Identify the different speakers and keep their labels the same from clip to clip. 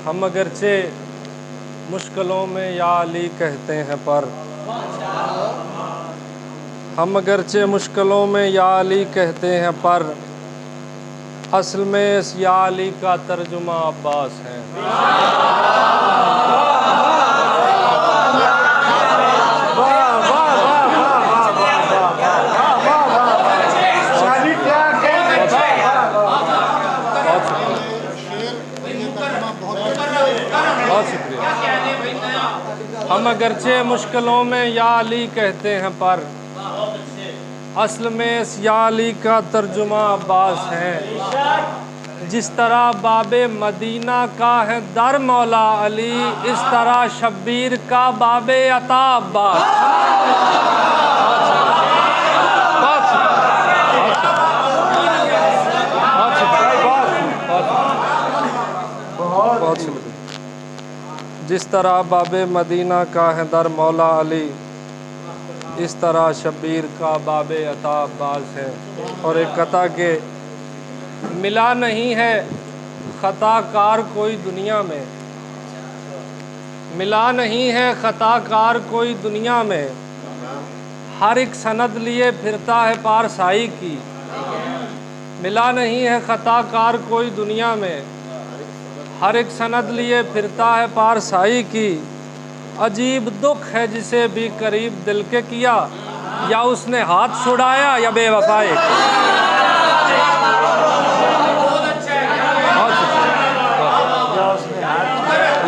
Speaker 1: हम अगरचे मुश्किलों में या अली कहते हैं पर हम अगरचे मुश्किलों में या अली कहते हैं पर असल में इस या अली का तर्जुमा अब्बास है। बहुत शुक्रिया। हम अगरचे मुश्किलों में या अली कहते हैं पर असल में इस या अली का तर्जुमा अब्बास है। जिस तरह बाबे मदीना का है दर मौला अली, इस तरह शब्बीर का बाबे अता अब्बास। बहुत शुक्रिया। जिस तरह बाबे मदीना का है दर मौला अली, इस तरह शब्बीर का बाबे अता अब्बास है। और एक कथा के मिला नहीं है ख़ताकार कोई दुनिया में, मिला नहीं है ख़ताकार कोई दुनिया में, हर एक सनद लिए फिरता है पारसाई की। मिला नहीं है ख़ताकार कोई दुनिया में, हर एक सनद लिए फिरता है पारसाई की। अजीब दुख है जिसे भी करीब दिल के किया, या उसने हाथ छुड़ाया या बेवफाई।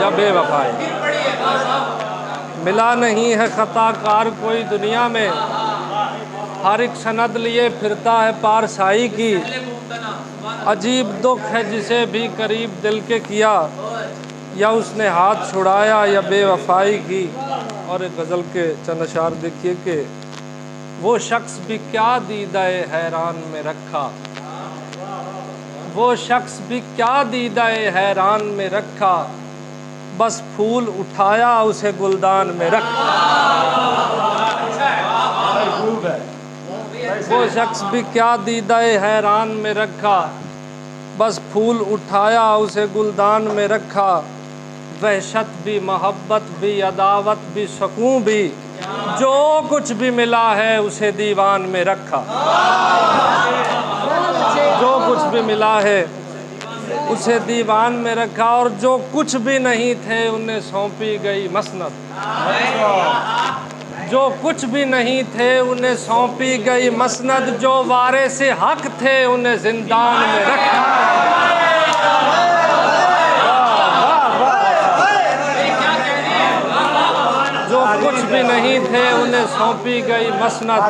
Speaker 1: या बेवफाई। मिला नहीं है ख़ताकार कोई दुनिया में, हर एक सनद लिए फिरता है पारसाई की। अजीब दुख है जिसे भी करीब दिल के किया, या उसने हाथ छुड़ाया या बेवफाई की। और एक गज़ल के चंद अशार देखिए कि वो शख्स भी क्या दीदाए हैरान में रखा, वो शख्स भी क्या दीदाए हैरान में रखा, बस फूल उठाया उसे गुलदान में रखा। वो शख्स भी क्या दीदाए हैरान में रखा, बस फूल उठाया उसे गुलदान में रखा। वहशत भी मोहब्बत भी अदावत भी सुकून भी, जो कुछ भी मिला है उसे दीवान में रखा। जो कुछ भी मिला है उसे दीवान में रखा, और जो कुछ भी नहीं थे उन्हें सौंपी गई मसनद। जो कुछ भी नहीं थे उन्हें सौंपी गई मसनद, जो वारिस हक थे उन्हें जिंदान में रखा। जो कुछ भी नहीं थे उन्हें सौंपी गई मसनद।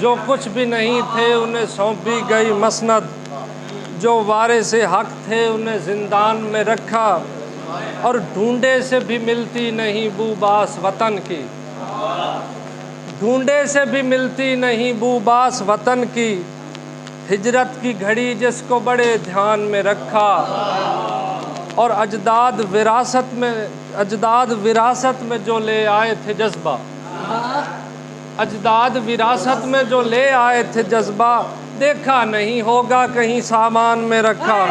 Speaker 1: जो कुछ भी नहीं थे उन्हें सौंपी गई मसनद, जो वारिस हक थे उन्हें जिंदान में रखा। और ढूंढे से भी मिलती नहीं बूबास वतन की, ढूंढे से भी मिलती नहीं बूबास वतन की। हिजरत की घड़ी जिसको बड़े ध्यान में रखा, और अजदाद विरासत में जो ले आए थे जज्बा, अजदाद विरासत में जो ले आए थे जज्बा, देखा नहीं होगा कहीं सामान में रखा।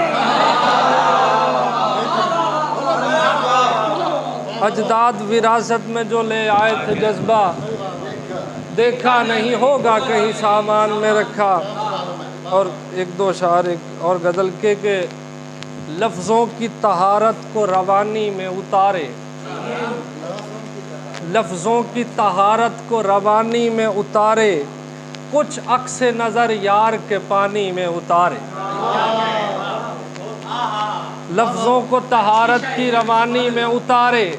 Speaker 1: अजदाद विरासत में जो ले आए थे जज्बा, देखा नहीं होगा कहीं सामान में रखा। और एक दो शार एक और गज़ल के लफ्ज़ों की तहारत को रवानी में उतारे, लफ्ज़ों की तहारत को रवानी में उतारे, कुछ अक्स नज़र यार के पानी में उतारे। लफ्ज़ों को तहारत की रवानी में उतारे,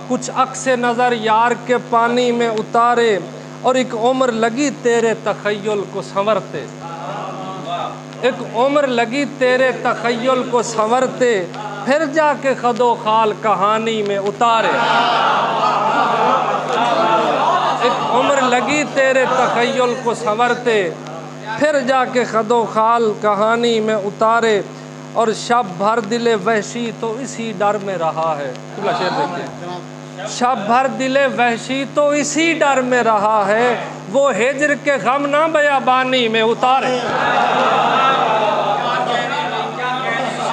Speaker 1: कुछ अक्स नज़र यार के पानी में उतारे। और एक उम्र लगी तेरे तख़य्युल को संवरते, एक उम्र लगी तेरे तख़य्युल को संवरते, फिर जाके खदो खाल कहानी में उतारे। एक उम्र लगी तेरे तख़य्युल को संवरते, फिर जाके खदो खाल कहानी में उतारे। और शब भर दिले वहशी तो इसी डर में रहा है। शेर देखिए, शब भर दिले वहशी तो इसी डर में रहा है, वो हिज्र के गम ना बयाबानी में उतारे।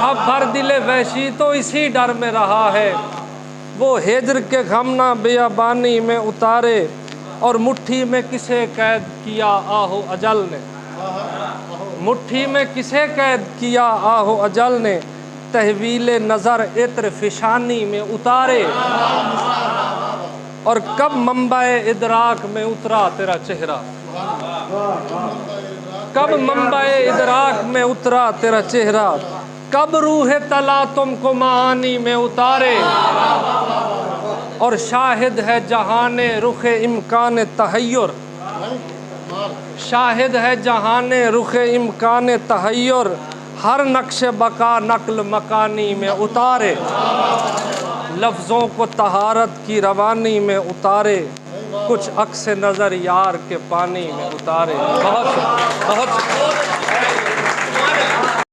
Speaker 1: शब भर दिले वहशी तो इसी डर में रहा है। वो हिज्र के गम ना बेअबानी में उतारे, और मुट्ठी में किसे कैद किया आहो अजल ने, मुट्ठी में किसे कैद किया आहो अजल ने, तहवीले नज़र इत्र फिशानी में उतारे। और कब मंबाए इदराक में उतरा तेरा चेहरा, कब मंबाए इदराक में उतरा तेरा चेहरा, कब रूह तला तुमको मानी में उतारे। और शाहिद है जहाने रुखे इम्कान तहय्युर, शाहिद है जहाने रुखे इम्कान तहय्युर, हर नक्श बका नक्ल मकानी में उतारे। लफ्ज़ों को तहारत की रवानी में उतारे, कुछ अक्स नज़र यार के पानी में उतारे। बहुत बहुत